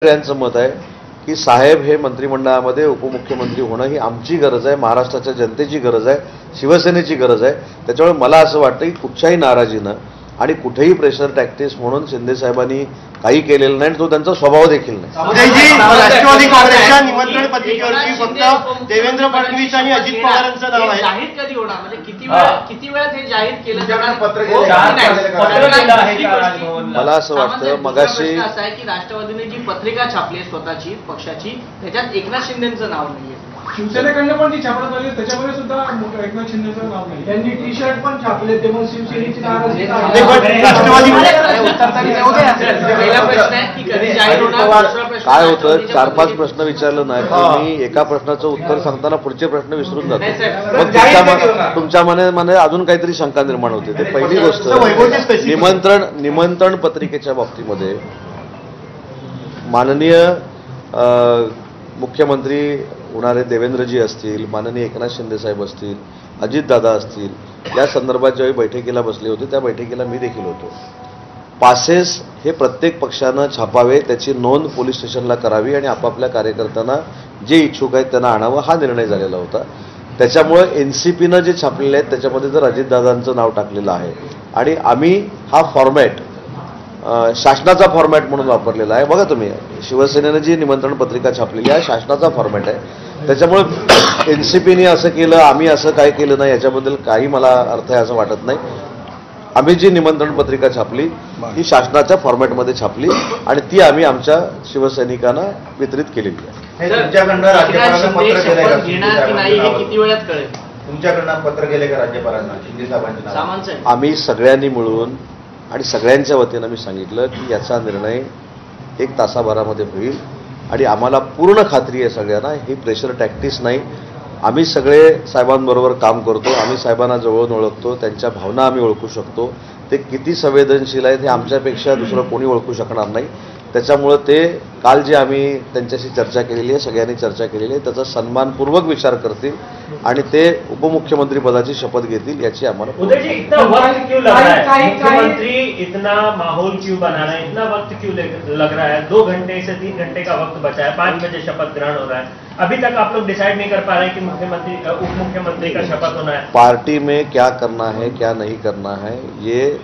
यांचं मत आहे की साहेब हे मंत्रिमंडळामध्ये उपमुख्यमंत्री होणं ही आमची गरज आहे, महाराष्ट्राच्या जनतेची गरज आहे, शिवसेनेची गरज आहे. त्याच्यामुळे मला असं वाटतं की कुठच्याही नाराजीनं आणि कुठेही प्रेशर टॅक्टिक्स म्हणून शिंदे साहेबांनी काही केलेलं नाही, तो त्यांचा स्वभाव देखील नाही. राष्ट्रवादी काँग्रेसच्या निमंत्रण पत्रिकेवरती फक्त देवेंद्र फडणवीस आणि अजित पवारांचं नाव आहे. जाहीर कधी होणार, म्हणजे किती वेळा ते जाहीर केलं जाणार? मला असं वाटतं मगाशी असं आहे की राष्ट्रवादीने जी पत्रिका छापली स्वतःची पक्षाची, त्याच्यात एकनाथ शिंदेचं नाव नाहीये. शिवसेनेकडनं पण जी छापण्यात आली त्याच्यामध्ये सुद्धा एकनाथ शिंदेचं नाव नाही. त्यांनी टी शर्ट पण छापले, त्यामुळे शिवसेनेची नाराजी. राष्ट्रवादी पहिला प्रश्न आहे की कधी जाहीर होणार. दुसरा प्रश्न काय होतं, 4-5 प्रश्न विचारलं नाही तर मी एका प्रश्नाचं उत्तर सांगताना पुढचे प्रश्न विसरून जातो. मग तुमच्या मनामध्ये अजून काहीतरी शंका निर्माण होते. ते पहिली गोष्ट, निमंत्रण पत्रिकेच्या बाबतीमध्ये माननीय मुख्यमंत्री होणारे देवेंद्रजी असतील, माननीय एकनाथ शिंदे साहेब असतील, अजितदादा असतील, या संदर्भात ज्यावेळी बैठकीला बसले होते त्या बैठकीला मी देखील होतो. पासेस हे प्रत्येक पक्षानं छापावे, त्याची नोंद पोलीस स्टेशनला करावी आणि आपापल्या कार्यकर्त्यांना जे इच्छुक आहेत त्यांना आणावं, हा निर्णय झालेला होता. त्याच्यामुळे एनसीपीनं जे छापलेले आहेत त्याच्यामध्ये जर अजितदादांचं नाव टाकलेलं आहे आणि आम्ही हा फॉर्मॅट शासनाचा फॉर्मॅट म्हणून वापरलेला आहे. बघा तुम्ही, शिवसेनेनं जी निमंत्रण पत्रिका छापलेली आहे शासनाचा फॉर्मॅट आहे. त्याच्यामुळे एनसीपीने असं केलं, आम्ही असं काय केलं नाही, याच्याबद्दल काही मला अर्थ आहे असं वाटत नाही. आम्ही जी निमंत्रण पत्रिका छापली ही शासनाच्या फॉर्मॅटमध्ये छापली आणि ती आम्ही आमच्या शिवसैनिकांना वितरित केलेली आहे. तुमच्याकडनं पत्र गेले का राज्यपालांना शिंदे साहेबांच्या? आम्ही सगळ्यांनी मिळून आणि सगळ्यांच्या वतीनं मी सांगितलं की याचा निर्णय 1 तासाभरामध्ये होईल आणि आम्हाला पूर्ण खात्री आहे सगळ्यांना, ही प्रेशर टॅक्टिक्स नाही. आम्ही सगळे साहेबांबरोबर काम करतो, आम्ही साहेबांना जवळून ओळखतो, त्यांच्या भावना आम्ही ओळखू शकतो. ते किती संवेदनशील आहेत हे आमच्यापेक्षा दुसरं कोणी ओळखू शकणार नाही. त्याच्यामुळं ते काल जे आम्ही त्यांच्याशी चर्चा केलेली आहे, सगळ्यांनी चर्चा केलेली आहे, त्याचा सन्मानपूर्वक विचार करतील आणि ते उपमुख्यमंत्री पदाची शपथ घेतील याची आम्हाला. उदय जी, इतना वक्त क्यों लग रहा है? मुख्यमंत्री इतना माहौल क्यों बनाना है, इतना वक्त क्यों लग रहा है? 2 घंटे से 3 घंटे का वक्त बचा है, 5 बजे शपथ ग्रहण हो रहा है. अभी तक आप लोग डिसाइड नहीं कर पा रहे कि मुख्यमंत्री उप मुख्यमंत्री का शपथ होना है. पार्टी में क्या करना है क्या नहीं करना है ये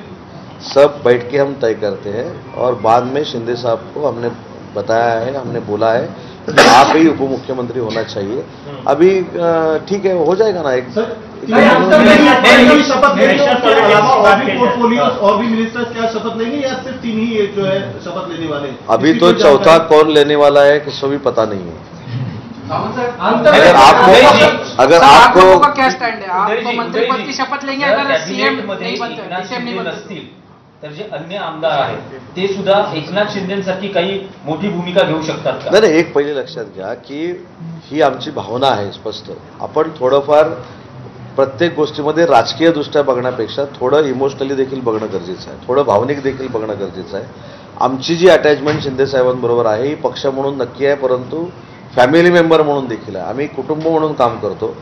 सब बैठ के हम तय करते हैं और बाद में शिंदे साहब को हमने बताया है, हमने बोला है कि आप ही उप मुख्यमंत्री होना चाहिए. अभी ठीक है, हो जाएगा ना. एक शपथ और भी मिनिस्टर्स क्या शपथ लेंगे या सिर्फ 3 ही जो है शपथ लेने वाले? अभी तो चौथा कौन लेने वाला है किसी भी पता नहीं है. अगर आपको क्या स्टैंड है? आप मंत्री पद की शपथ लेंगे अगर सीएम नहीं बनते, सीएम नहीं बनते, तर जे अन्य आमदार आहेत ते सुद्धा एकनाथ शिंदेसारखी काही मोठी भूमिका घेऊ शकतात का? नाही, एक पहिले लक्षात घ्या की ही आमची भावना आहे स्पष्ट. आपण थोडंफार प्रत्येक गोष्टीमध्ये राजकीय दृष्ट्या बघण्यापेक्षा थोडं इमोशनली देखील बघणं गरजेचं आहे, थोडं भावनिक देखील बघणं गरजेचं आहे. आमची जी अटॅचमेंट शिंदे साहेबांबरोबर आहे ही पक्ष म्हणून नक्की आहे, परंतु फॅमिली मेंबर म्हणून देखील आहे. आम्ही कुटुंब म्हणून काम करतो